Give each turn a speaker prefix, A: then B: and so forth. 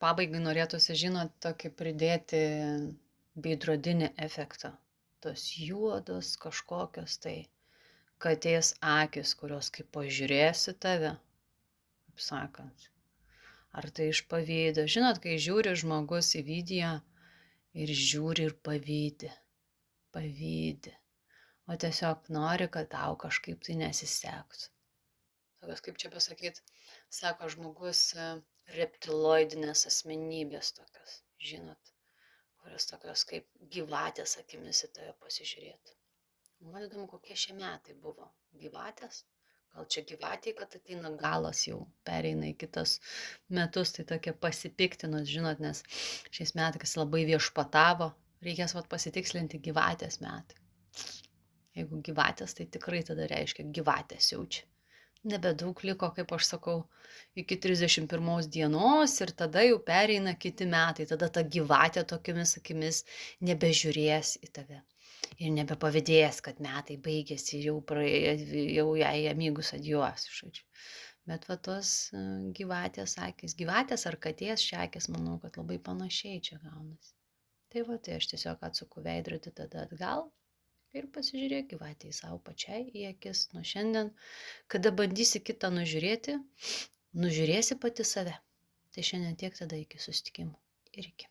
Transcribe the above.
A: Pabaigai norėtųsi, žinot, tokį pridėti veidrodinį efektą. Tos juodos kažkokios tai katės akys, kurios kaip pažiūrės į tave, kaip sakant. Ar tai iš pavydo. Žinot, kai žiūri žmogus į video ir žiūri ir pavydi. Pavydi. O tiesiog nori, kad tau kažkaip tai nesisektų. Tokios, kaip čia pasakyti, sako žmogus reptiloidinės asmenybės tokios, žinot, kurios tokios kaip gyvatės akimis į tave pasižiūrėtų. Man įdomu, kokie šie metai buvo. Gyvatės? Gal čia gyvatė, kad ateina galas jau, pereina į kitus metus, tai tokia pasipiktinus, žinot, nes šiais metais labai viešpatavo, reikės pasitikslinti gyvatės metai. Jeigu gyvatės, tai tikrai tada reiškia gyvatės jaučia. Nebedaug liko, kaip aš sakau, iki 31 dienos ir tada jau pereina kiti metai, tada ta gyvatė tokiamis akimis nebežiūrės į tave. Ir nebepavydės, kad metai baigėsi, jau jai amygus adjuos, žodžiu. Bet va tos gyvatės akis, gyvatės ar katės šakės, manau, kad labai panašiai čia gaunasi. Tai va, tai aš tiesiog atsuku veidrodį tada atgal ir pasižiūrėk gyvatei savo pačiai į akis. Nuo šiandien, kada bandysi kitą nužiūrėti, nužiūrėsi pati save. Tai šiandien tiek, tada iki susitikimų ir iki.